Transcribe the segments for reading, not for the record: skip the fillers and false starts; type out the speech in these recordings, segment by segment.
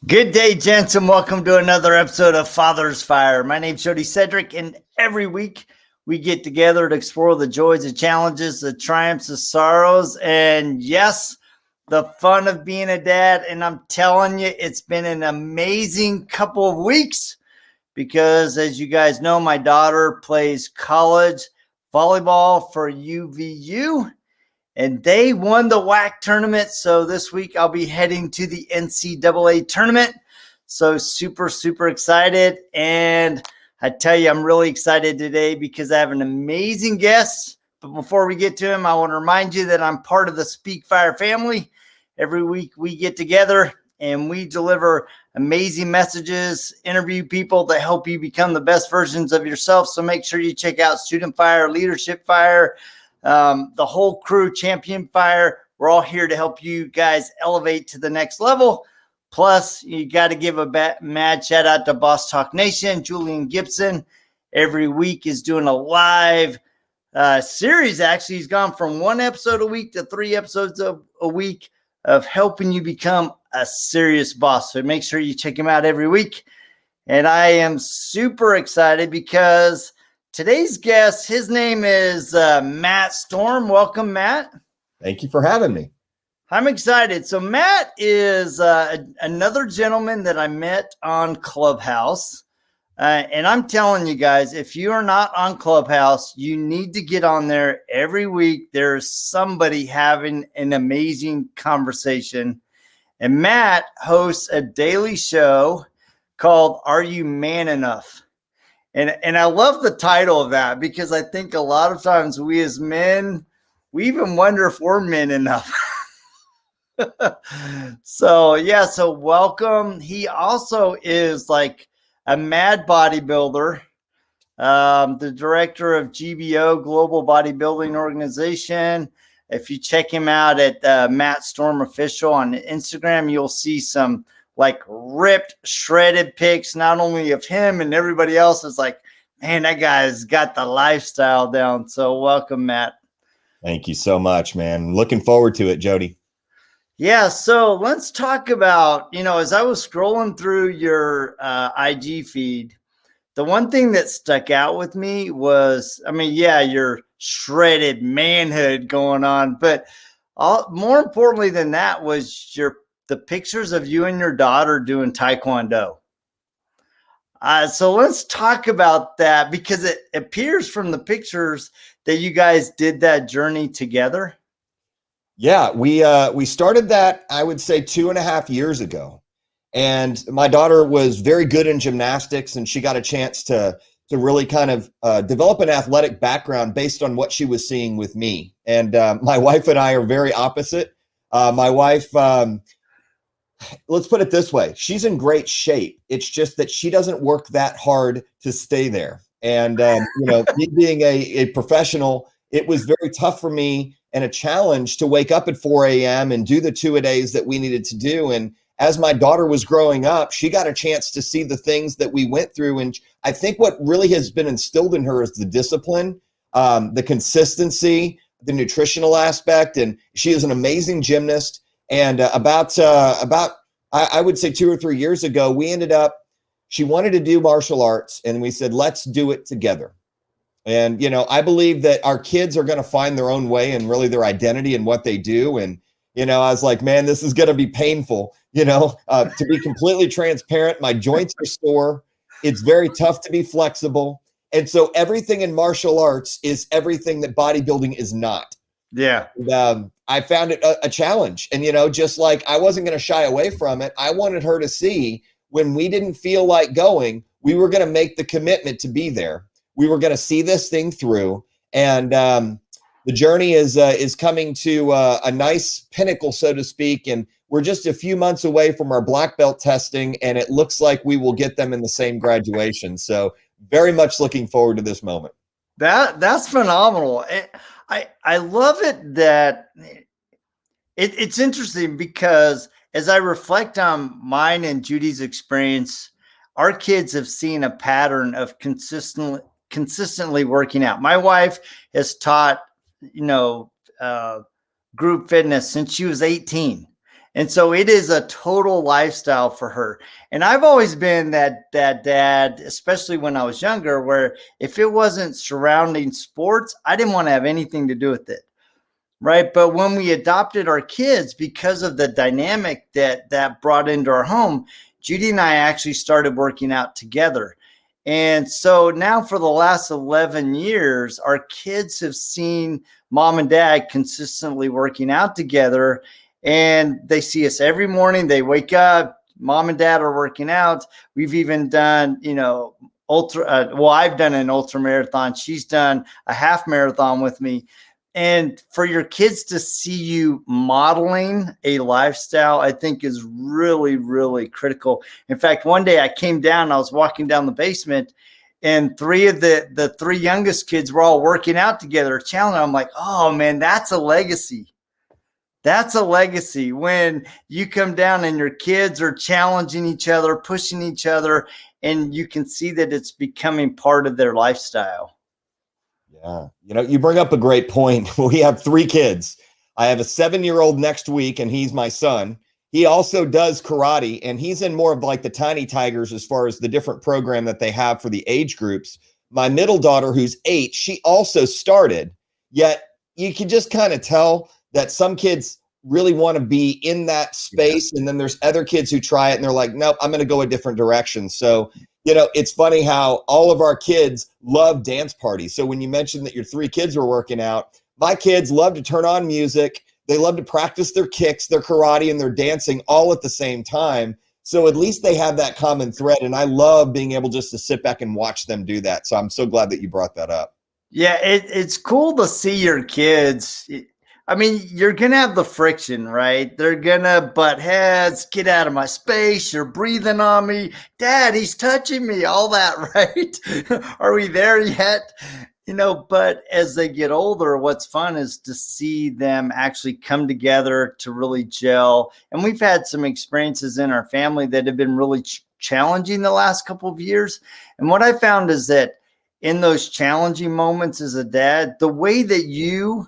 Good day, gents, and welcome to another episode of Father's Fire. My name's Jody Cedric, and every week we get together to explore the joys, the challenges, the triumphs, the sorrows, and yes, the fun of being a dad. And I'm telling you, it's been an amazing couple of weeks because, as you guys know, my daughter plays college volleyball for UVU. And they won the WAC tournament. So this week I'll be heading to the NCAA tournament. So super, super excited. And I tell you, I'm really excited today because I have an amazing guest. But before we get to him, I want to remind you that I'm part of the Speak Fire family. Every week we get together and we deliver amazing messages, interview people that help you become the best versions of yourself. So make sure you check out Student Fire, Leadership Fire, the whole crew, Champion Fire. We're all here to help you guys elevate to the next level. Plus, you got to give a mad shout out to Boss Talk Nation. Julian Gibson every week is doing a live series. Actually, he's gone from one episode a week to 3 episodes a week of helping you become a serious boss. So make sure you check him out every week. And I am super excited because today's guest, his name is Matt Storm. Welcome, Matt. Thank you for having me. I'm excited. So Matt is another gentleman that I met on Clubhouse. And I'm telling you guys, if you are not on Clubhouse, you need to get on there every week. There's somebody having an amazing conversation. And Matt hosts a daily show called Are You Man Enough? And I love the title of that because I think a lot of times we as men, we even wonder if we're men enough. So welcome. He also is like a mad bodybuilder, the director of GBO, Global Bodybuilding Organization. If you check him out at Matt Storm Official on Instagram, you'll see some like ripped, shredded pics, not only of him and everybody else. Is like, man, that guy's got the lifestyle down. So welcome, Matt. Thank you so much, man. Looking forward to it, Jody. Yeah. So let's talk about, as I was scrolling through your IG feed, the one thing that stuck out with me was, your shredded manhood going on, but more importantly than that was the pictures of you and your daughter doing Taekwondo. So let's talk about that because it appears from the pictures that you guys did that journey together. Yeah, we started that, I would say 2.5 years ago. And my daughter was very good in gymnastics, and she got a chance to really kind of develop an athletic background based on what she was seeing with me. And my wife and I are very opposite. My wife, let's put it this way. She's in great shape. It's just that she doesn't work that hard to stay there. And, me being a professional, it was very tough for me and a challenge to wake up at 4 a.m. and do the 2-a-days that we needed to do. And as my daughter was growing up, she got a chance to see the things that we went through. And I think what really has been instilled in her is the discipline, the consistency, the nutritional aspect. And she is an amazing gymnast. And I would say 2 or 3 years ago, she wanted to do martial arts, and we said, let's do it together. And, I believe that our kids are going to find their own way and really their identity and what they do. And, I was like, man, this is going to be painful, to be completely transparent. My joints are sore. It's very tough to be flexible. And so everything in martial arts is everything that bodybuilding is not. Yeah. And, I found it a challenge. And, just like I wasn't going to shy away from it, I wanted her to see when we didn't feel like going, we were going to make the commitment to be there. We were going to see this thing through. And the journey is coming to a nice pinnacle, so to speak. And we're just a few months away from our black belt testing, and it looks like we will get them in the same graduation. So very much looking forward to this moment. That's phenomenal. I love it that it's interesting because as I reflect on mine and Judy's experience, our kids have seen a pattern of consistently working out. My wife has taught, group fitness since she was 18. And so it is a total lifestyle for her. And I've always been that dad, especially when I was younger, where if it wasn't surrounding sports, I didn't want to have anything to do with it. Right. But when we adopted our kids, because of the dynamic that brought into our home, Judy and I actually started working out together. And so now for the last 11 years, our kids have seen mom and dad consistently working out together. And they see us every morning. They wake up, mom and dad are working out. We've even done, I've done an ultra marathon. She's done a half marathon with me. And for your kids to see you modeling a lifestyle, I think is really, really critical. In fact, one day I came down, I was walking down the basement, and three of the three youngest kids were all working out together, challenging. I'm like, oh man, that's a legacy. That's a legacy when you come down and your kids are challenging each other, pushing each other, and you can see that it's becoming part of their lifestyle. Yeah. You bring up a great point. We have three kids. I have a 7-year-old next week, and he's my son. He also does karate, and he's in more of like the Tiny Tigers as far as the different program that they have for the age groups. My middle daughter, who's 8, she also started, yet you can just kind of tell that some kids really want to be in that space. And then there's other kids who try it and they're like, nope, I'm going to go a different direction. So, it's funny how all of our kids love dance parties. So when you mentioned that your 3 kids were working out, my kids love to turn on music. They love to practice their kicks, their karate, and their dancing all at the same time. So at least they have that common thread. And I love being able just to sit back and watch them do that. So I'm so glad that you brought that up. Yeah, it's cool to see your kids. I mean, you're going to have the friction, right? They're going to butt heads, get out of my space. You're breathing on me. Dad, he's touching me, all that, right? Are we there yet? But as they get older, what's fun is to see them actually come together to really gel. And we've had some experiences in our family that have been really challenging the last couple of years. And what I found is that in those challenging moments as a dad, the way that you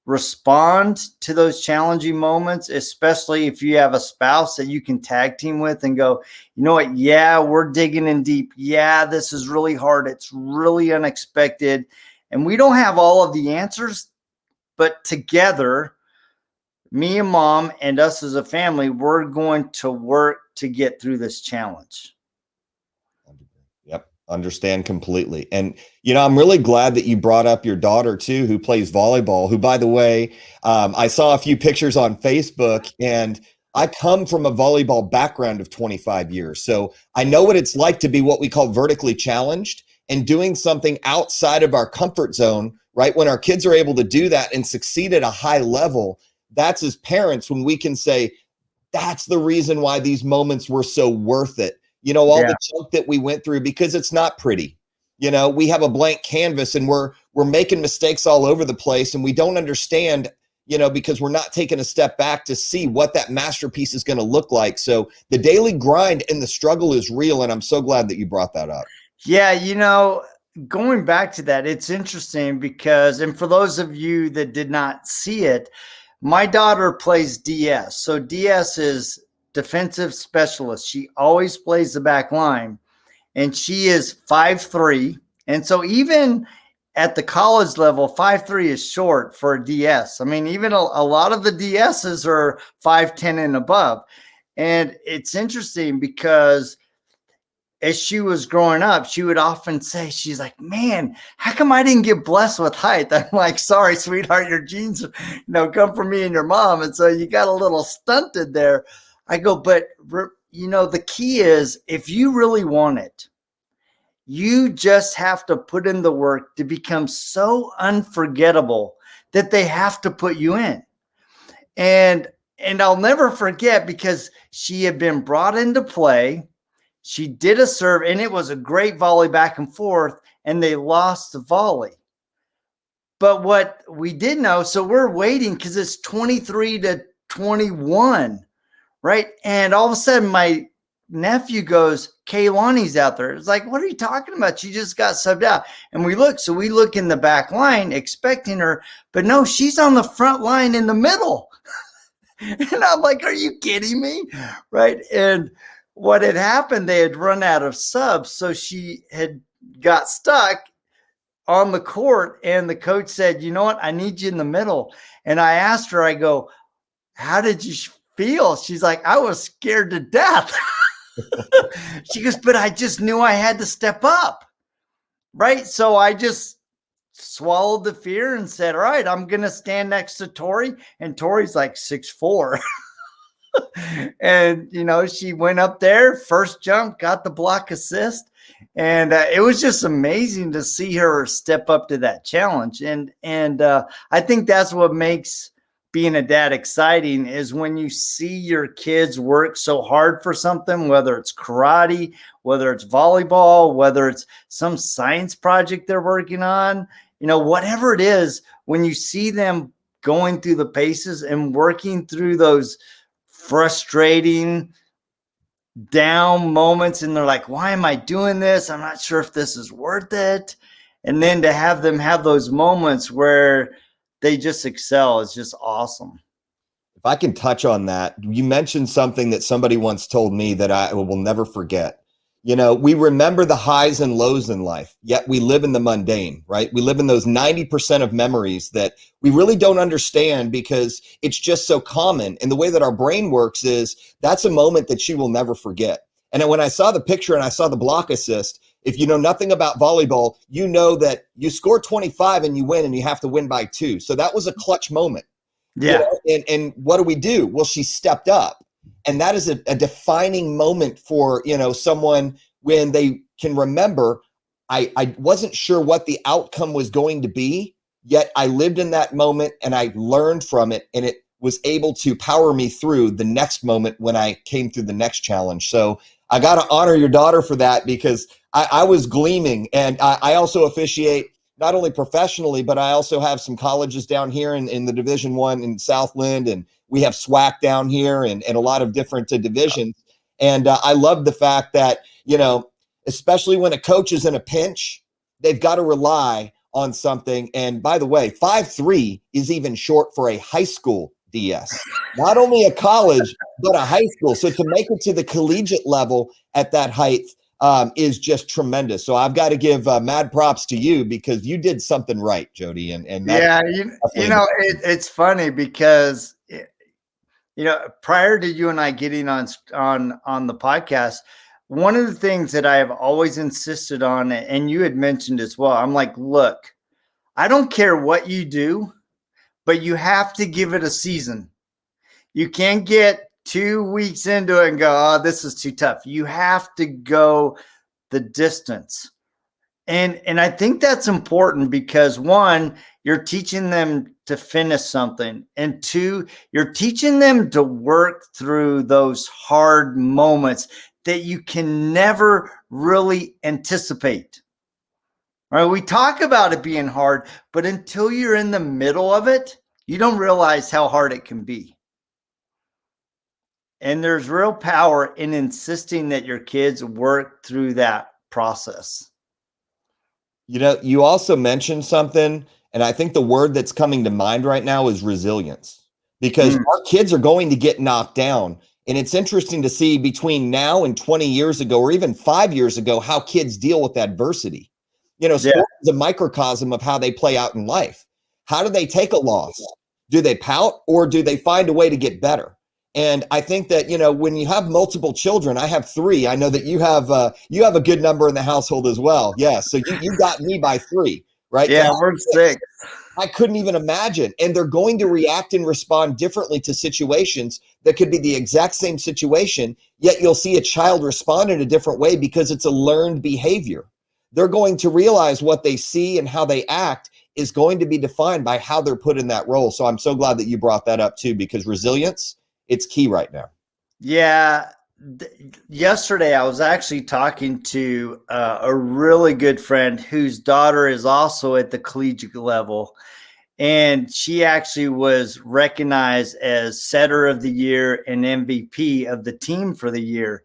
respond to those challenging moments, especially if you have a spouse that you can tag team with and go, you know what? Yeah, we're digging in deep. Yeah, this is really hard. It's really unexpected. And we don't have all of the answers, but together, me and mom and us as a family, we're going to work to get through this challenge. Yep. Understand completely. And, I'm really glad that you brought up your daughter too, who plays volleyball, who, by the way, I saw a few pictures on Facebook, and I come from a volleyball background of 25 years. So I know what it's like to be what we call vertically challenged and doing something outside of our comfort zone, right? When our kids are able to do that and succeed at a high level, that's as parents when we can say, that's the reason why these moments were so worth it. The junk that we went through, because it's not pretty. We have a blank canvas and we're making mistakes all over the place, and we don't understand, because we're not taking a step back to see what that masterpiece is going to look like. So the daily grind and the struggle is real. And I'm so glad that you brought that up. Yeah. Going back to that, it's interesting because, and for those of you that did not see it, my daughter plays DS. So DS is defensive specialist. She always plays the back line, and she is 5'3". And so even at the college level, 5'3" is short for a DS. I mean, even a lot of the DSs are 5'10" and above. And it's interesting because as she was growing up, she would often say, she's like, man, how come I didn't get blessed with height? I'm like, sorry, sweetheart, your genes, come from me and your mom. And so you got a little stunted there. I go, but the key is if you really want it, you just have to put in the work to become so unforgettable that they have to put you in. And I'll never forget, because she had been brought into play. She did a serve, and it was a great volley back and forth, and they lost the volley. But what we did know, so we're waiting because it's 23-21, right? And all of a sudden, my nephew goes, Kaylani's out there. It's like, what are you talking about? She just got subbed out. And we look in the back line expecting her, but no, she's on the front line in the middle. And I'm like, are you kidding me? Right. And what had happened, they had run out of subs. So she had got stuck on the court. And the coach said, you know what? I need you in the middle. And I asked her, I go, how did you feel? She's like, I was scared to death. She goes, but I just knew I had to step up. Right. So I just swallowed the fear and said, all right, I'm going to stand next to Tori. And Tori's like 6'4". And, she went up there, first jump, got the block assist. And it was just amazing to see her step up to that challenge. And I think that's what makes being a dad exciting, is when you see your kids work so hard for something, whether it's karate, whether it's volleyball, whether it's some science project they're working on, whatever it is, when you see them going through the paces and working through those frustrating down moments, and they're like, why am I doing this? I'm not sure if this is worth it. And then to have them have those moments where they just excel is just awesome. If I can touch on that, you mentioned something that somebody once told me that I will never forget. We remember the highs and lows in life, yet we live in the mundane, right? We live in those 90% of memories that we really don't understand because it's just so common. And the way that our brain works is that's a moment that she will never forget. And when I saw the picture and I saw the block assist, if you know nothing about volleyball, you know that you score 25 and you win, and you have to win by 2. So that was a clutch moment. Yeah. And what do? Well, she stepped up. And that is a defining moment for, someone when they can remember, I wasn't sure what the outcome was going to be, yet I lived in that moment and I learned from it, and it was able to power me through the next moment when I came through the next challenge. So I got to honor your daughter for that, because I was gleaming. And I also officiate not only professionally, but I also have some colleges down here in the Division I in Southland, and we have SWAC down here and a lot of different divisions. And I love the fact that, especially when a coach is in a pinch, they've got to rely on something. And by the way, 5'3" is even short for a high school DS, not only a college, but a high school. So to make it to the collegiate level at that height is just tremendous. So I've got to give mad props to you, because you did something right, Jody. And it's funny because prior to you and I getting on the podcast, one of the things that I have always insisted on, and you had mentioned as well, I'm like, look, I don't care what you do, but you have to give it a season. You can't get 2 weeks into it and go, oh, this is too tough. You have to go the distance. And I think that's important because, one, you're teaching them to finish something. And 2, you're teaching them to work through those hard moments that you can never really anticipate. All right, we talk about it being hard, but until you're in the middle of it, you don't realize how hard it can be. And there's real power in insisting that your kids work through that process. You also mentioned something, and I think the word that's coming to mind right now is resilience, because our kids are going to get knocked down. And it's interesting to see between now and 20 years ago, or even 5 years ago, how kids deal with adversity. Sport is a microcosm of how they play out in life. How do they take a loss? Do they pout, or do they find a way to get better? And I think that, when you have multiple children, I have 3. I know that you have a good number in the household as well. Yeah. So you got me by 3, right? Yeah, we're 6. I couldn't even imagine. And they're going to react and respond differently to situations that could be the exact same situation, yet you'll see a child respond in a different way because it's a learned behavior. They're going to realize what they see and how they act is going to be defined by how they're put in that role. So I'm so glad that you brought that up too, because resilience, it's key right now. Yeah. Yesterday, I was actually talking to a really good friend whose daughter is also at the collegiate level. And she actually was recognized as setter of the year and MVP of the team for the year.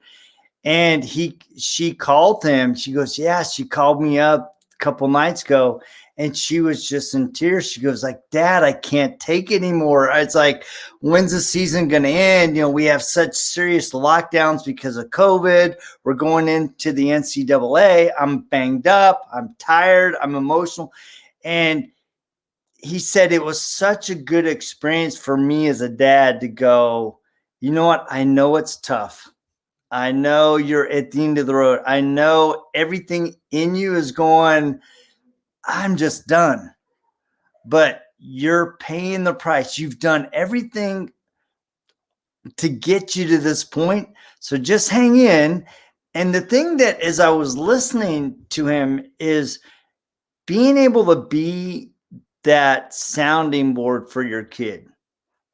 And she called him. She goes, yeah, she called me up couple nights ago, and she was just in tears. She goes like, Dad, I can't take it anymore. It's like, when's the season going to end? You know, we have such serious lockdowns because of COVID. We're going into the NCAA. I'm banged up. I'm tired. I'm emotional. And he said it was such a good experience for me as a dad to go, you know what? I know it's tough. I know you're at the end of the road. I know everything in you is going, I'm just done. But you're paying the price. You've done everything to get you to this point. So just hang in. And the thing that, as I was listening to him, is being able to be that sounding board for your kid.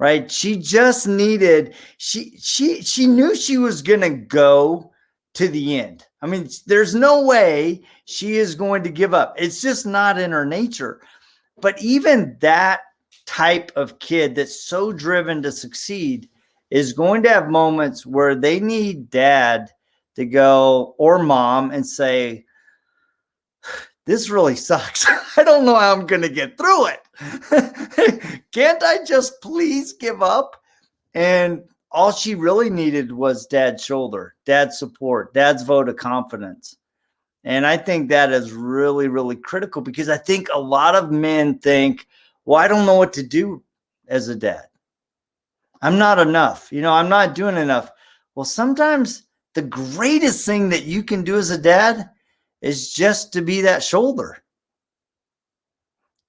Right? She just needed, she knew she was going to go to the end. I mean, there's no way she is going to give up. It's just not in her nature. But even that type of kid that's so driven to succeed is going to have moments where they need dad to go, or mom, and say, this really sucks. I don't know how I'm going to get through it. Can't I just please give up? And all she really needed was dad's shoulder, dad's support, dad's vote of confidence. And I think that is really, really critical, because I think a lot of men think, well, I don't know what to do as a dad. I'm not enough. You know, I'm not doing enough. Well, sometimes the greatest thing that you can do as a dad is just to be that shoulder,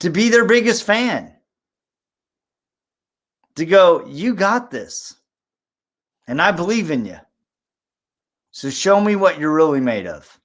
to be their biggest fan, to go, you got this, and I believe in you. So show me what you're really made of.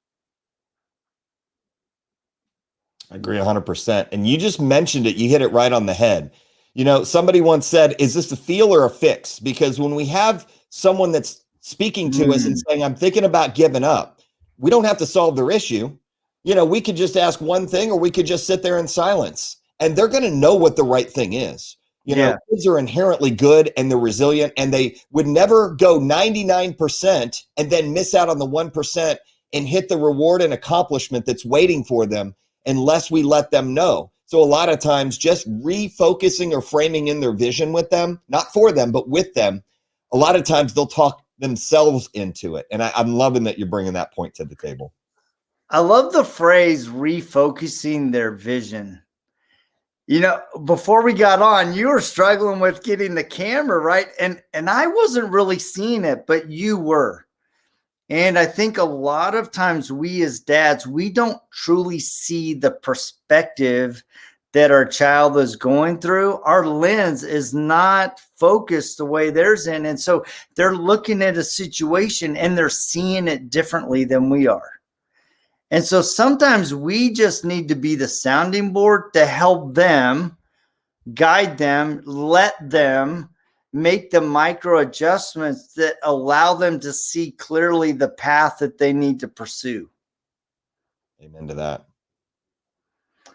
I agree 100%. And you just mentioned it. You hit it right on the head. You know, somebody once said, is this a feel or a fix? Because when we have someone that's speaking to us and saying, I'm thinking about giving up, we don't have to solve their issue. You know, we could just ask one thing, or we could just sit there in silence, and they're going to know what the right thing is. You know, kids are inherently good, and they're resilient, and they would never go 99% and then miss out on the 1% and hit the reward and accomplishment that's waiting for them unless we let them know. So a lot of times just refocusing or framing in their vision with them, not for them, but with them, a lot of times they'll talk themselves into it. And I'm loving that you're bringing that point to the table. I love the phrase refocusing their vision. You know, before we got on, you were struggling with getting the camera right. And I wasn't really seeing it, but you were. And I think a lot of times we as dads, we don't truly see the perspective that our child is going through. Our lens is not focused the way theirs in. And so they're looking at a situation and they're seeing it differently than we are. And so sometimes we just need to be the sounding board to help them, guide them, let them make the micro adjustments that allow them to see clearly the path that they need to pursue. Amen to that.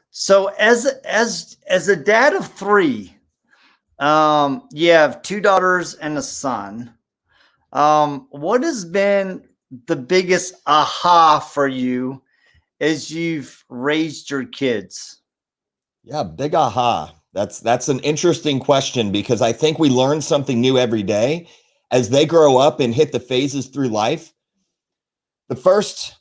So as a dad of three, you have two daughters and a son. What has been the biggest aha for you as you've raised your kids? Yeah, big aha. That's an interesting question, because I think we learn something new every day as they grow up and hit the phases through life. The first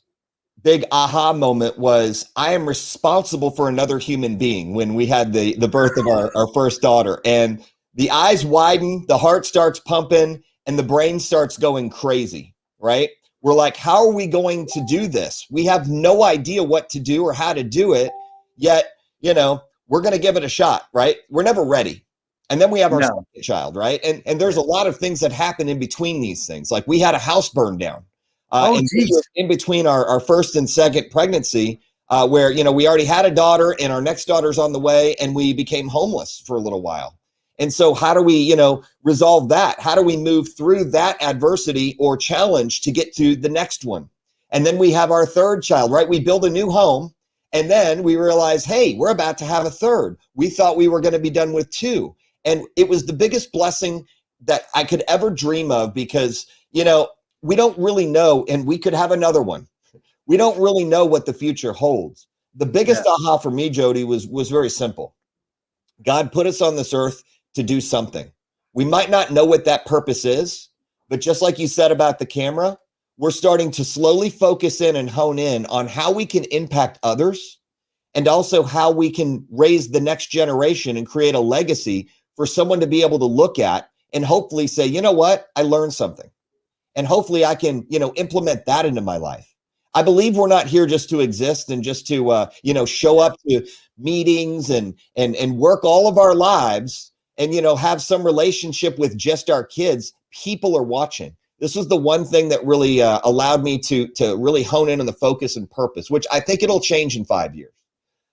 big aha moment was, I am responsible for another human being, when we had the birth of our first daughter. And the eyes widen, the heart starts pumping, and the brain starts going crazy, right? We're like, how are we going to do this? We have no idea what to do or how to do it, yet, you know, we're going to give it a shot, right? We're never ready. And then we have our second child, right? And there's a lot of things that happen in between these things. Like, we had a house burn down. And in between our first and second pregnancy, where, you know, we already had a daughter and our next daughter's on the way, and we became homeless for a little while. And so how do we, you know, resolve that? How do we move through that adversity or challenge to get to the next one? And then we have our third child, right? We build a new home, and then we realize, hey, we're about to have a third. We thought we were going to be done with two. And it was the biggest blessing that I could ever dream of, because, you know, we don't really know, and we could have another one. We don't really know what the future holds. The biggest aha for me, Jody, was very simple. God put us on this earth to do something. We might not know what that purpose is, but just like you said about the camera, we're starting to slowly focus in and hone in on how we can impact others and also how we can raise the next generation and create a legacy for someone to be able to look at and hopefully say, you know what, I learned something. And hopefully I can, implement that into my life. I believe we're not here just to exist and just to, show up to meetings and work all of our lives and, have some relationship with just our kids. People are watching. This was the one thing that really allowed me to really hone in on the focus and purpose, which I think it'll change in 5 years.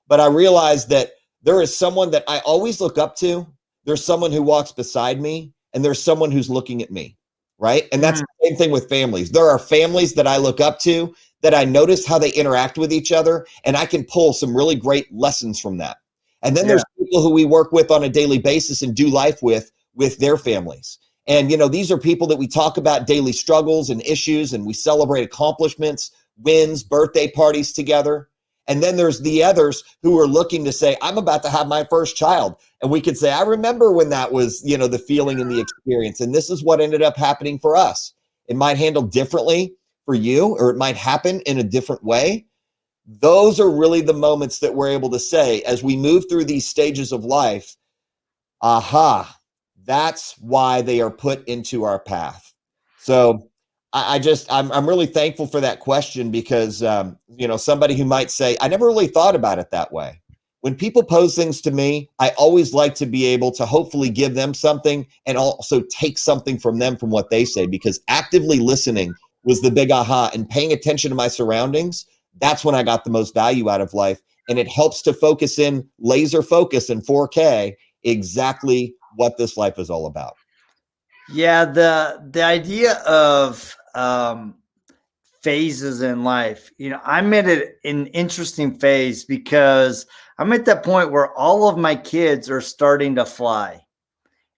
But I realized that there is someone that I always look up to. There's someone who walks beside me, and there's someone who's looking at me, right? And that's the same thing with families. There are families that I look up to that I notice how they interact with each other, and I can pull some really great lessons from that. And then there's people who we work with on a daily basis and do life with their families. And, these are people that we talk about daily struggles and issues, and we celebrate accomplishments, wins, birthday parties together. And then there's the others who are looking to say, I'm about to have my first child. And we could say, I remember when that was, the feeling and the experience. And this is what ended up happening for us. It might handle differently for you, or it might happen in a different way. Those are really the moments that we're able to say, as we move through these stages of life, aha, that's why they are put into our path. So I'm really thankful for that question because, somebody who might say, I never really thought about it that way. When people pose things to me, I always like to be able to hopefully give them something and also take something from them from what they say, because actively listening was the big aha, and paying attention to my surroundings. That's when I got the most value out of life. And it helps to focus in, laser focus in 4K, exactly what this life is all about. Yeah, the idea of phases in life. I'm at an interesting phase because I'm at that point where all of my kids are starting to fly.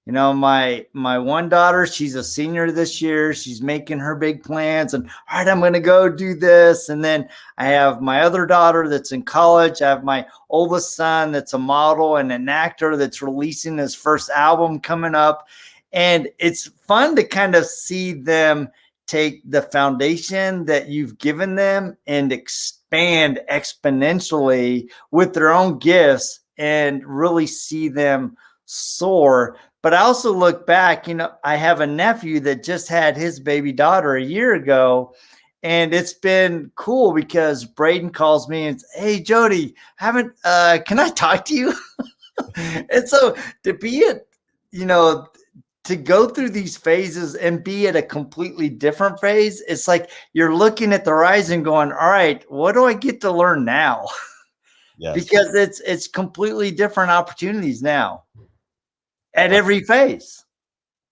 My one daughter, she's a senior this year. She's making her big plans and, all right, I'm going to go do this. And then I have my other daughter that's in college. I have my oldest son that's a model and an actor that's releasing his first album coming up. And it's fun to kind of see them take the foundation that you've given them and expand exponentially with their own gifts and really see them soar. But I also look back, I have a nephew that just had his baby daughter a year ago. And it's been cool because Braden calls me and says, hey, Jody, can I talk to you? And so to be to go through these phases and be at a completely different phase, it's like you're looking at the horizon going, all right, what do I get to learn now? Yes. Because it's completely different opportunities now at every phase.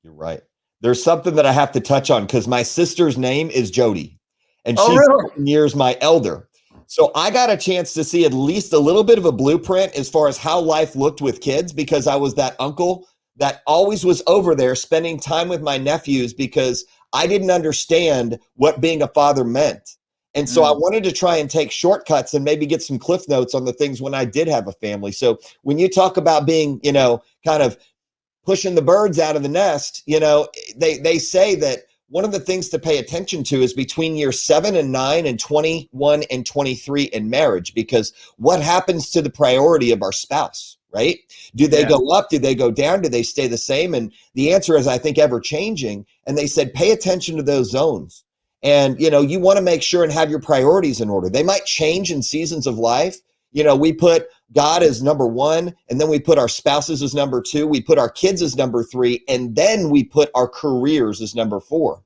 You're right. There's something that I have to touch on because my sister's name is Jody, and she's really? 7 years my elder. So I got a chance to see at least a little bit of a blueprint as far as how life looked with kids, because I was that uncle that always was over there spending time with my nephews because I didn't understand what being a father meant. And so I wanted to try and take shortcuts and maybe get some cliff notes on the things when I did have a family. So when you talk about being, kind of pushing the birds out of the nest, they say that one of the things to pay attention to is between year 7 and 9 and 21 and 23 in marriage, because what happens to the priority of our spouse, right? Do they go up? Do they go down? Do they stay the same? And the answer is, I think, ever changing. And they said, pay attention to those zones. And, you want to make sure and have your priorities in order. They might change in seasons of life. We put God as number 1, and then we put our spouses as number 2. We put our kids as number 3, and then we put our careers as number 4.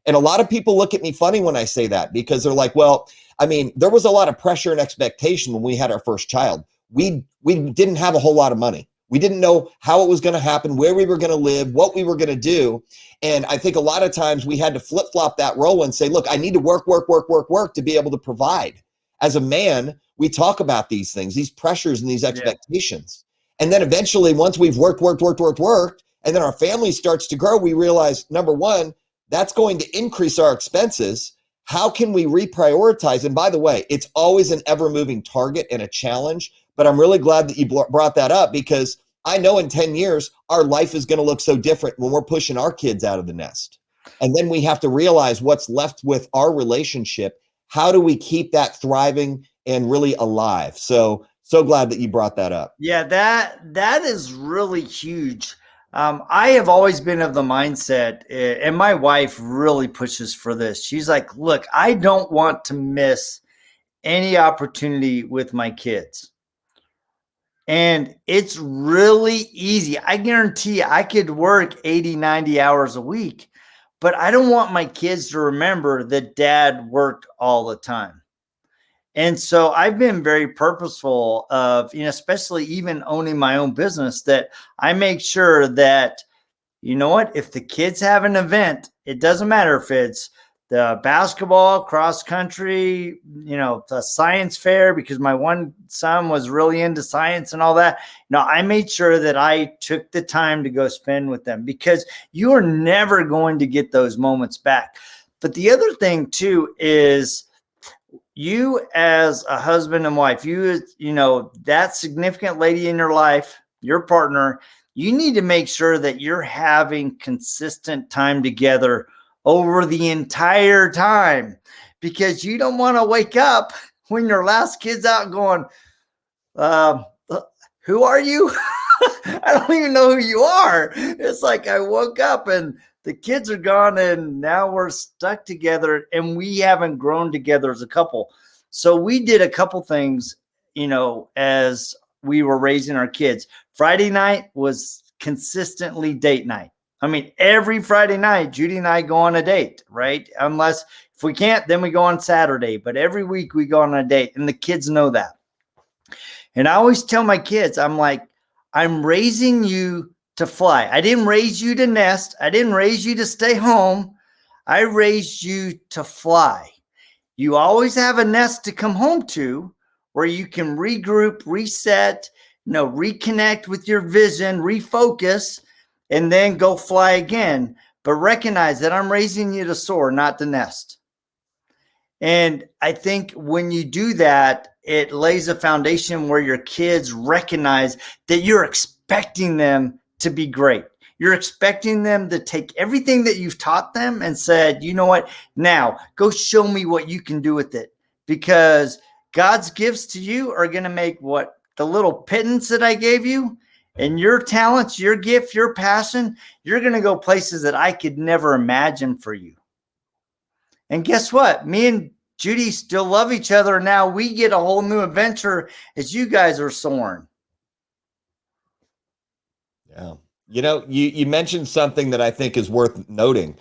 And a lot of people look at me funny when I say that, because they're like, well, there was a lot of pressure and expectation when we had our first child. We didn't have a whole lot of money. We didn't know how it was going to happen, where we were going to live, what we were going to do. And I think a lot of times we had to flip-flop that role and say, look, I need to work to be able to provide. As a man, we talk about these things, these pressures and these expectations. Yeah. And then eventually, once we've worked, and then our family starts to grow, we realize, number 1, that's going to increase our expenses. how can we reprioritize? And by the way, it's always an ever moving target and a challenge, but I'm really glad that you brought that up, because I know in 10 years, our life is going to look so different when we're pushing our kids out of the nest. And then we have to realize what's left with our relationship. How do we keep that thriving and really alive? So glad that you brought that up. Yeah, that is really huge. I have always been of the mindset, and my wife really pushes for this. She's like, look, I don't want to miss any opportunity with my kids. And it's really easy. I guarantee you, I could work 80, 90 hours a week, but I don't want my kids to remember that dad worked all the time. And so I've been very purposeful of, especially even owning my own business, that I make sure that, you know what, if the kids have an event, it doesn't matter if it's the basketball, cross country, the science fair, because my one son was really into science and all that. I made sure that I took the time to go spend with them, because you are never going to get those moments back. But the other thing too is, you as a husband and wife, that significant lady in your life, your partner, you need to make sure that you're having consistent time together over the entire time, because you don't want to wake up when your last kid's out going, who are you? I don't even know who you are. It's like I woke up and the kids are gone, and now we're stuck together, and we haven't grown together as a couple. So we did a couple things, as we were raising our kids. Friday night was consistently date night. I mean, every Friday night, Judy and I go on a date, right? Unless if we can't, then we go on Saturday. But every week we go on a date, and the kids know that. And I always tell my kids, I'm like, I'm raising you to fly. I didn't raise you to nest. I didn't raise you to stay home. I raised you to fly. You always have a nest to come home to, where you can regroup, reset, reconnect with your vision, refocus, and then go fly again. But recognize that I'm raising you to soar, not to nest. And I think when you do that, it lays a foundation where your kids recognize that you're expecting them to be great. You're expecting them to take everything that you've taught them and said, you know what, now go show me what you can do with it. Because God's gifts to you are going to make what the little pittance that I gave you, and your talents, your gift, your passion, you're going to go places that I could never imagine for you. And guess what? Me and Judy still love each other. Now we get a whole new adventure as you guys are soaring. Yeah. You mentioned something that I think is worth noting: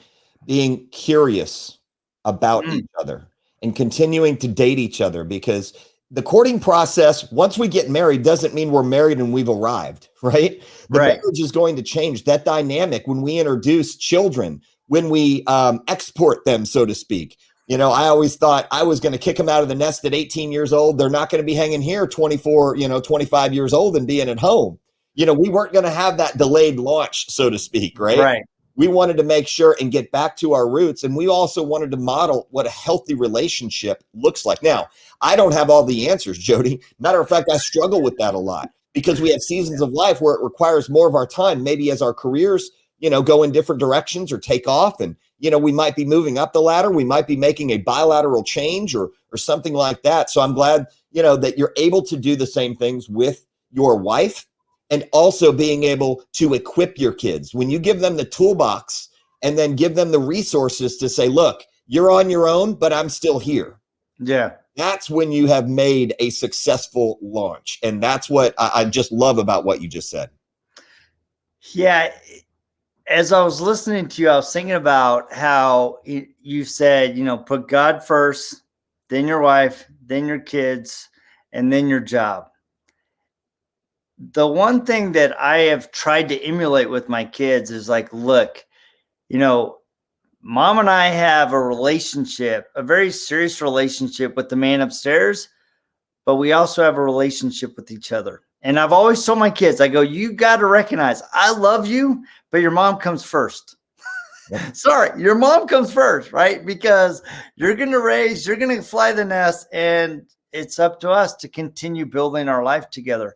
being curious about each other and continuing to date each other, because the courting process, once we get married, doesn't mean we're married and we've arrived, right? The marriage is going to change. That dynamic, when we introduce children, when we export them, so to speak. I always thought I was going to kick them out of the nest at 18 years old. They're not going to be hanging here 24, 25 years old and being at home. We weren't going to have that delayed launch, so to speak, right? Right. We wanted to make sure and get back to our roots. And we also wanted to model what a healthy relationship looks like. Now, I don't have all the answers, Jody. Matter of fact, I struggle with that a lot, because we have seasons of life where it requires more of our time, maybe as our careers, go in different directions or take off. And, we might be moving up the ladder. We might be making a bilateral change or something like that. So I'm glad, that you're able to do the same things with your wife, and also being able to equip your kids. When you give them the toolbox and then give them the resources to say, look, you're on your own, but I'm still here. Yeah. That's when you have made a successful launch. And that's what I just love about what you just said. Yeah. As I was listening to you, I was thinking about how you said, put God first, then your wife, then your kids, and then your job. The one thing that I have tried to emulate with my kids is like, look, Mom and I have a relationship, a very serious relationship with the man upstairs, but we also have a relationship with each other. And I've always told my kids, I go, you got to recognize I love you, but your mom comes first. Sorry, your mom comes first, right? Because you're going to raise, you're going to fly the nest, and it's up to us to continue building our life together.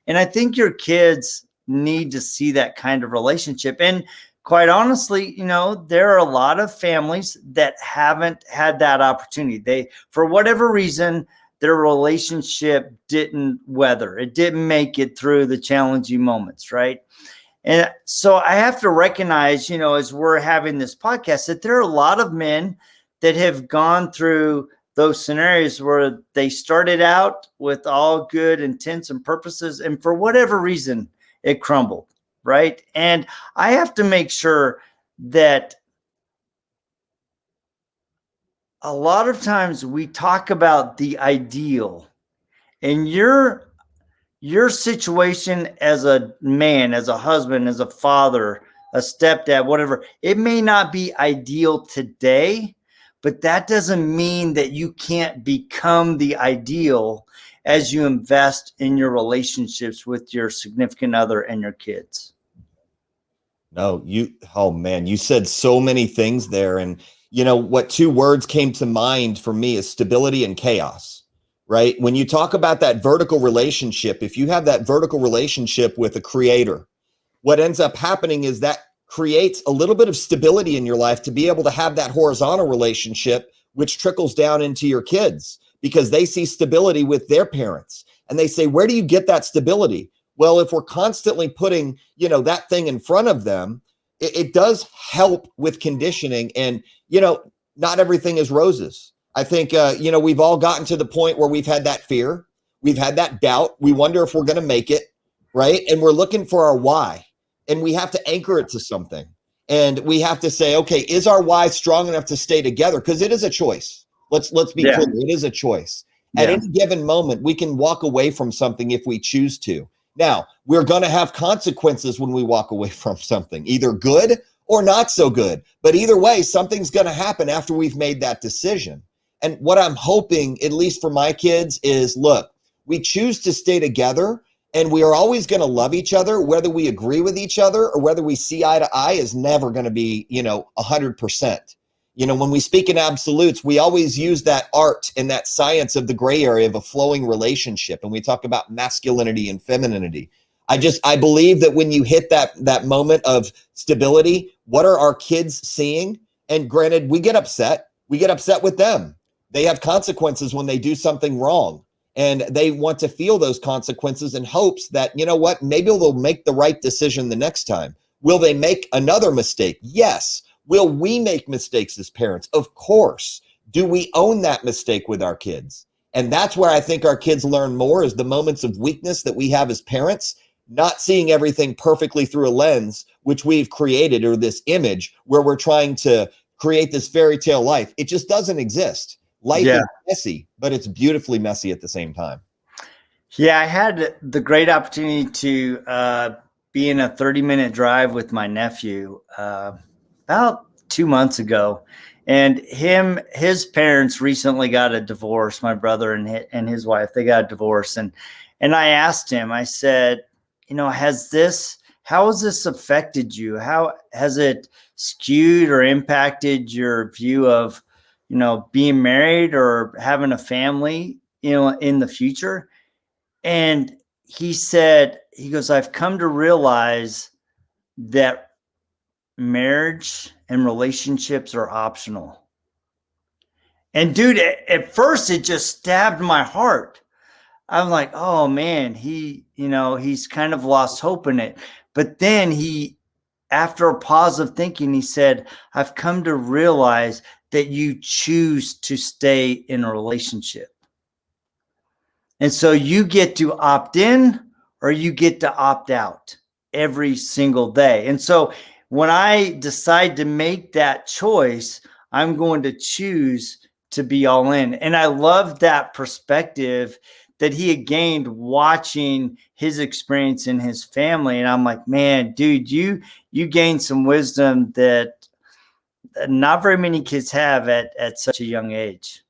And I think your kids need to see that kind of relationship. And quite honestly, there are a lot of families that haven't had that opportunity. They, for whatever reason, their relationship didn't weather. It didn't make it through the challenging moments, right? And so I have to recognize, as we're having this podcast, that there are a lot of men that have gone through those scenarios where they started out with all good intents and purposes, and for whatever reason, it crumbled, right? And I have to make sure that a lot of times we talk about the ideal, and your situation as a man, as a husband, as a father, a stepdad, whatever, it may not be ideal today, but that doesn't mean that you can't become the ideal as you invest in your relationships with your significant other and your kids. No, oh man, you said so many things there. And what two words came to mind for me is stability and chaos, right? When you talk about that vertical relationship, if you have that vertical relationship with a creator, what ends up happening is that creates a little bit of stability in your life to be able to have that horizontal relationship, which trickles down into your kids because they see stability with their parents. And they say, where do you get that stability? Well, if we're constantly putting, that thing in front of them, it does help with conditioning. And, not everything is roses. I think, we've all gotten to the point where we've had that fear. We've had that doubt. We wonder if we're going to make it, right? And we're looking for our why. And we have to anchor it to something. And we have to say, okay, is our why strong enough to stay together? Because it is a choice. Let's be clear. It is a choice. At any given moment, we can walk away from something if we choose to. Now, we're going to have consequences when we walk away from something, either good or not so good. But either way, something's going to happen after we've made that decision. And what I'm hoping, at least for my kids, is look, we choose to stay together and we are always going to love each other. Whether we agree with each other or whether we see eye to eye is never going to be, 100%. When we speak in absolutes, we always use that art and that science of the gray area of a flowing relationship. And we talk about masculinity and femininity. I believe that when you hit that moment of stability, what are our kids seeing? And granted, we get upset. We get upset with them. They have consequences when they do something wrong. And they want to feel those consequences in hopes that, maybe they'll make the right decision the next time. Will they make another mistake? Yes. Will we make mistakes as parents? Of course. Do we own that mistake with our kids? And that's where I think our kids learn more, is the moments of weakness that we have as parents, not seeing everything perfectly through a lens, which we've created, or this image where we're trying to create this fairy tale life. It just doesn't exist. Life is messy, but it's beautifully messy at the same time. Yeah, I had the great opportunity to be in a 30-minute drive with my nephew about 2 months ago. And his parents recently got a divorce, my brother and his wife, they got a divorce. And I asked him, I said, how has this affected you? How has it skewed or impacted your view of, being married or having a family, in the future? And he goes, I've come to realize that marriage and relationships are optional. And dude, at first it just stabbed my heart. I'm like, oh man, he's kind of lost hope in it. But then after a pause of thinking, he said, I've come to realize that you choose to stay in a relationship. And so you get to opt in or you get to opt out every single day. And so when I decide to make that choice, I'm going to choose to be all in. And I love that perspective that he had gained watching his experience in his family. And I'm like, man, dude, you gained some wisdom that not very many kids have at such a young age.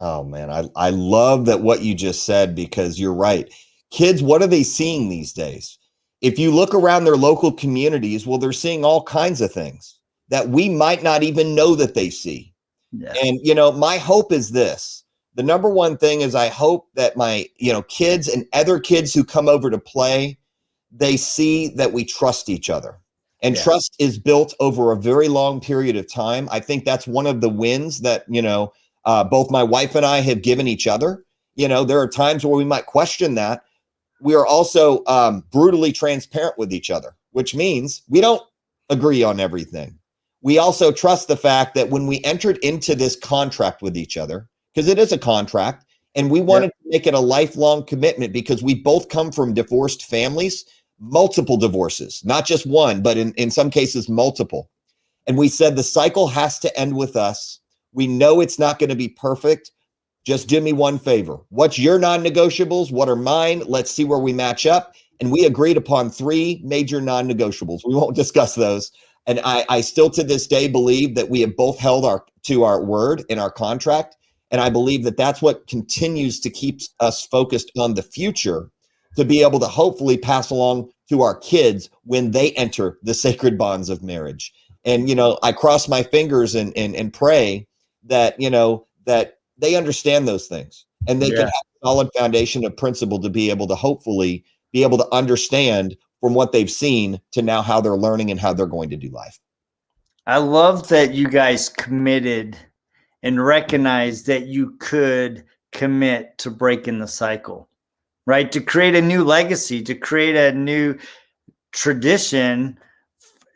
Oh man, I love that what you just said, because you're right. Kids, what are they seeing these days? If you look around their local communities, well, they're seeing all kinds of things. that we might not even know that they see. Yeah. And, my hope is this. The number one thing is I hope that my, kids and other kids who come over to play, they see that we trust each other. And trust is built over a very long period of time. I think that's one of the wins that, both my wife and I have given each other. There are times where we might question that. We are also brutally transparent with each other, which means we don't agree on everything. We also trust the fact that when we entered into this contract with each other, because it is a contract, and we wanted to make it a lifelong commitment because we both come from divorced families, multiple divorces, not just one, but in some cases, multiple. And we said the cycle has to end with us. We know it's not going to be perfect. Just do me one favor. What's your non-negotiables? What are mine? Let's see where we match up. And we agreed upon 3 major non-negotiables. We won't discuss those. And I still to this day believe that we have both held to our word in our contract. And I believe that that's what continues to keep us focused on the future, to be able to hopefully pass along to our kids when they enter the sacred bonds of marriage. And, I cross my fingers and pray that, that they understand those things and they can have a solid foundation of principle to be able to hopefully be able to understand from what they've seen to now how they're learning and how they're going to do life. I love that you guys committed and recognized that you could commit to breaking the cycle, right? To create a new legacy, to create a new tradition,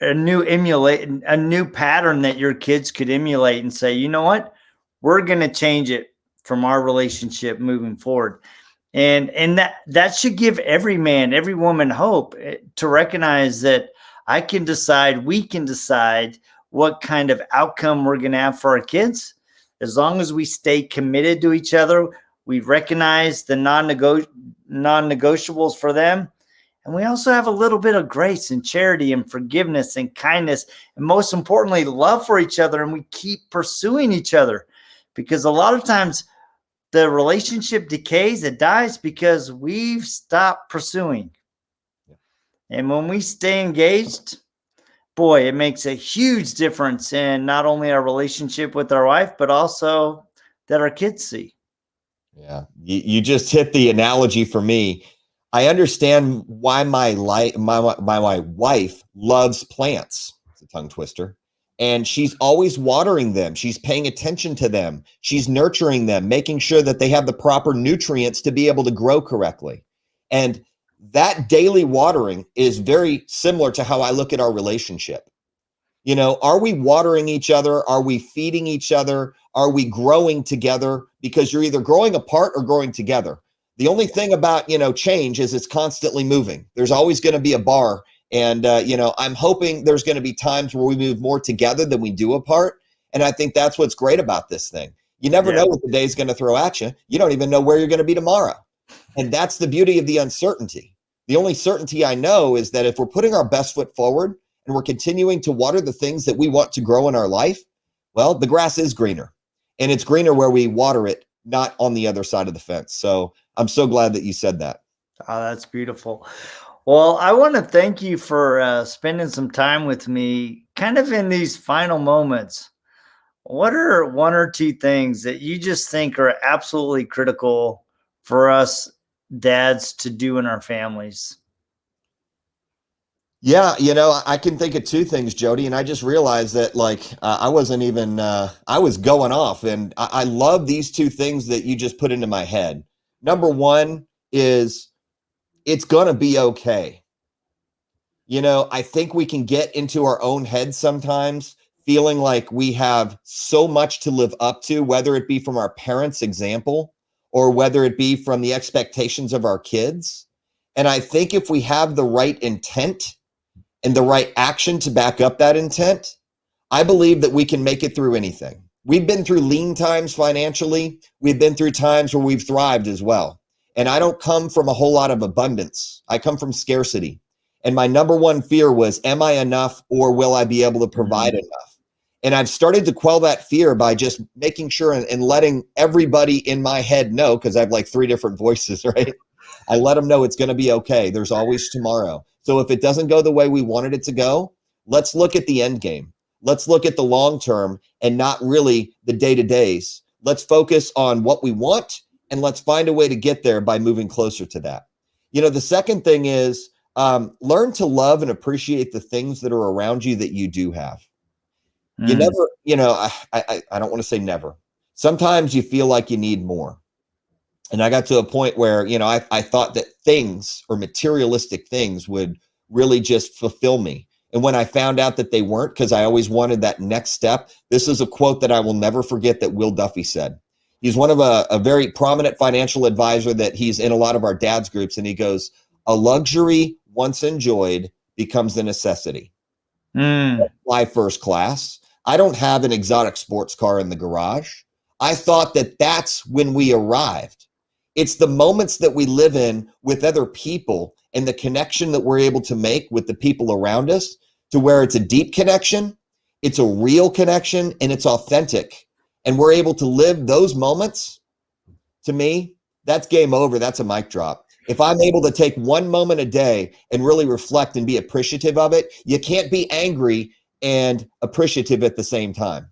a new pattern that your kids could emulate and say, you know what? We're going to change it from our relationship moving forward. And that should give every man, every woman hope to recognize that we can decide what kind of outcome we're going to have for our kids. As long as we stay committed to each other, we recognize the non-negotiables for them. And we also have a little bit of grace and charity and forgiveness and kindness, and most importantly, love for each other. And we keep pursuing each other, because a lot of times the relationship decays, it dies because we've stopped pursuing. And when we stay engaged, boy, it makes a huge difference in not only our relationship with our wife, but also that our kids see. Yeah, you just hit the analogy for me. I understand why my wife loves plants. It's a tongue twister. And she's always watering them. She's paying attention to them. She's nurturing them, making sure that they have the proper nutrients to be able to grow correctly. And that daily watering is very similar to how I look at our relationship. Are we watering each other? Are we feeding each other? Are we growing together? Because you're either growing apart or growing together. The only thing about, change is it's constantly moving. There's always going to be a bar. And, I'm hoping there's going to be times where we move more together than we do apart. And I think that's what's great about this thing. You never know what the day's going to throw at you. You don't even know where you're going to be tomorrow. And that's the beauty of the uncertainty. The only certainty I know is that if we're putting our best foot forward and we're continuing to water the things that we want to grow in our life, well, the grass is greener. And it's greener where we water it, not on the other side of the fence. So I'm so glad that you said that. Oh, that's beautiful. Well, I want to thank you for spending some time with me kind of in these final moments. What are 1 or 2 things that you just think are absolutely critical for us dads to do in our families? Yeah, I can think of 2 things, Jody, and I just realized that I wasn't even, I was going off, and I love these 2 things that you just put into my head. Number 1 is it's going to be okay. I think we can get into our own heads sometimes, feeling like we have so much to live up to, whether it be from our parents' example or whether it be from the expectations of our kids. And I think if we have the right intent and the right action to back up that intent, I believe that we can make it through anything. We've been through lean times financially. We've been through times where we've thrived as well. And I don't come from a whole lot of abundance. I come from scarcity. And my number 1 fear was, am I enough, or will I be able to provide enough? And I've started to quell that fear by just making sure and letting everybody in my head know, because I have like 3 different voices, right? I let them know it's going to be okay. There's always tomorrow. So if it doesn't go the way we wanted it to go, let's look at the end game. Let's look at the long term and not really the day-to-days. Let's focus on what we want, and let's find a way to get there by moving closer to that. The second thing is learn to love and appreciate the things that are around you that you do have. You never, I don't want to say never. Sometimes you feel like you need more. And I got to a point where, I thought that things or materialistic things would really just fulfill me. And when I found out that they weren't, because I always wanted that next step, this is a quote that I will never forget that Will Duffy said. He's one of a very prominent financial advisor that he's in a lot of our dad's groups. And he goes, a luxury once enjoyed becomes a necessity. Fly first class. I don't have an exotic sports car in the garage. I thought that that's when we arrived. It's the moments that we live in with other people and the connection that we're able to make with the people around us to where it's a deep connection, it's a real connection, and it's authentic. And we're able to live those moments. To me, that's game over. That's a mic drop. If I'm able to take one moment a day and really reflect and be appreciative of it, you can't be angry and appreciative at the same time.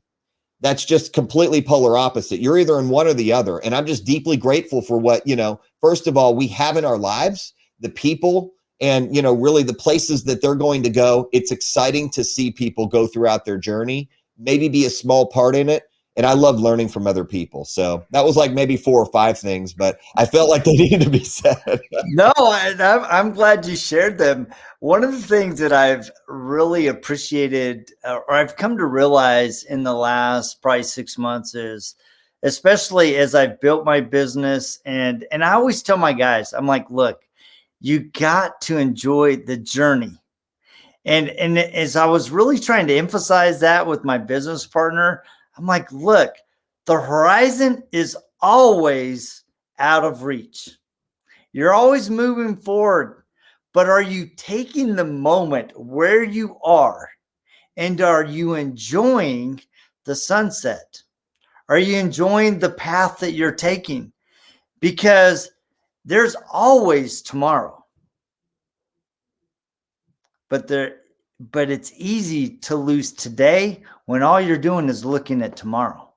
That's just completely polar opposite. You're either in one or the other. And I'm just deeply grateful for what, first of all, we have in our lives, the people and, really the places that they're going to go. It's exciting to see people go throughout their journey, maybe be a small part in it. And I love learning from other people. So that was like maybe 4 or 5 things, but I felt like they needed to be said. No, I'm glad you shared them. One of the things that I've really appreciated or I've come to realize in the last probably 6 months is, especially as I've built my business and I always tell my guys, I'm like, look, you got to enjoy the journey. And as I was really trying to emphasize that with my business partner, I'm like, look, the horizon is always out of reach. You're always moving forward, but are you taking the moment where you are? And are you enjoying the sunset? Are you enjoying the path that you're taking? Because there's always tomorrow. But it's easy to lose today when all you're doing is looking at tomorrow.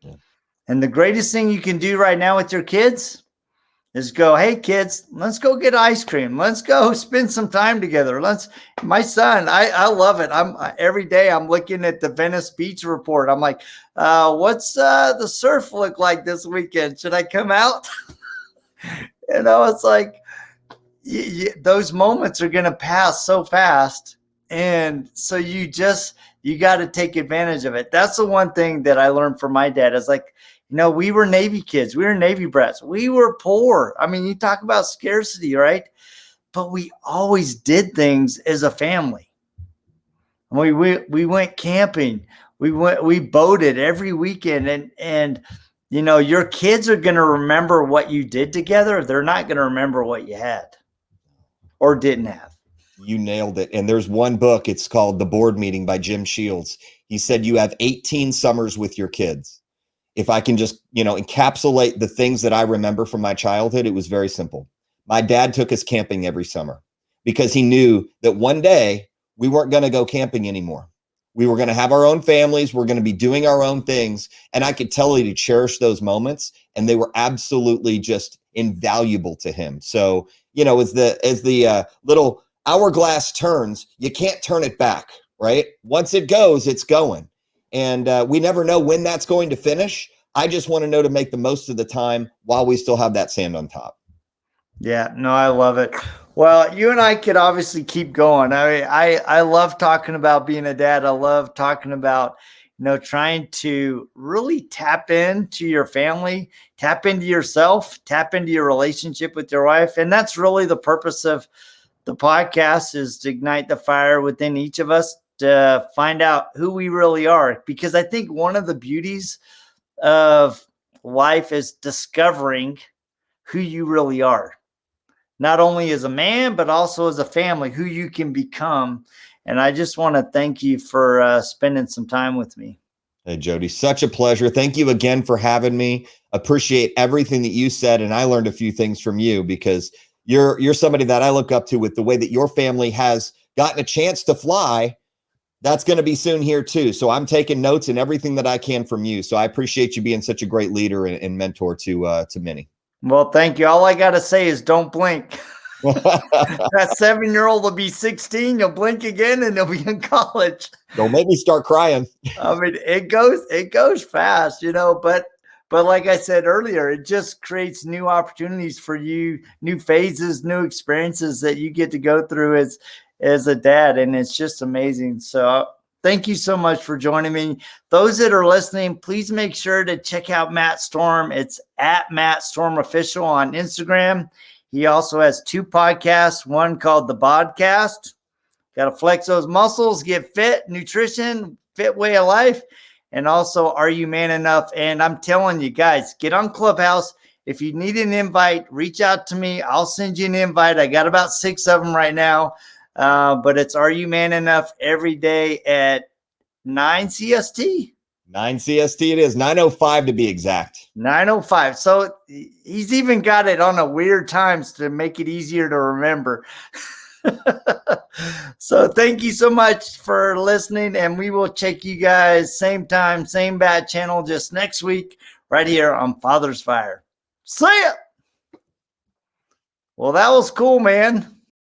Yeah. And the greatest thing you can do right now with your kids is go, hey kids, let's go get ice cream. Let's go spend some time together. My son, I love it. Every day I'm looking at the Venice Beach report. I'm like, what's the surf look like this weekend? Should I come out? It's like those moments are going to pass so fast. And so you got to take advantage of it. That's the one thing that I learned from my dad is like, we were Navy kids. We were Navy brats. We were poor. I mean, you talk about scarcity, right? But we always did things as a family. We went camping. We boated every weekend. And your kids are going to remember what you did together. They're not going to remember what you had or didn't have. You nailed it. And there's one book. It's called The Board Meeting by Jim Shields. He said, you have 18 summers with your kids. If I can just, encapsulate the things that I remember from my childhood, it was very simple. My dad took us camping every summer because he knew that one day we weren't going to go camping anymore. We were going to have our own families. We're going to be doing our own things. And I could tell you to cherish those moments. And they were absolutely just invaluable to him. So, as the little hourglass turns, you can't turn it back, right? Once it goes, it's going. And we never know when that's going to finish. I just want to know to make the most of the time while we still have that sand on top. Yeah, no, I love it. Well, you and I could obviously keep going. I love talking about being a dad. I love talking about, trying to really tap into your family, tap into yourself, tap into your relationship with your wife. And that's really the purpose of the podcast, is to ignite the fire within each of us, to find out who we really are. Because I think one of the beauties of life is discovering who you really are, not only as a man, but also as a family, who you can become. And I just want to thank you for spending some time with me. Hey, Jody, such a pleasure. Thank you again for having me. Appreciate everything that you said. And I learned a few things from you because you're somebody that I look up to with the way that your family has gotten a chance to fly. That's going to be soon here too. So I'm taking notes and everything that I can from you. So I appreciate you being such a great leader and mentor to many. Well, thank you. All I got to say is don't blink. That 7-year-old will be 16. You'll blink again and they'll be in college. Don't make me start crying. I mean, it goes fast, but like I said earlier, it just creates new opportunities for you, new phases, new experiences that you get to go through as a dad. And it's just amazing. So thank you so much for joining me. Those that are listening, please make sure to check out Matt Storm. It's at Matt Storm Official on Instagram. He also has 2 podcasts, one called The Bodcast. Got to flex those muscles, get fit, nutrition, fit way of life. And also, Are You Man Enough? And I'm telling you guys, get on Clubhouse. If you need an invite, reach out to me. I'll send you an invite. I got about 6 of them right now. But it's Are You Man Enough every day at 9 CST. 9 CST it is, 9:05 to be exact. 9:05. So he's even got it on a weird times to make it easier to remember. So thank you so much for listening, and we will check you guys same time, same bad channel, just next week right here on Father's Fire. See ya. Well, that was cool, man.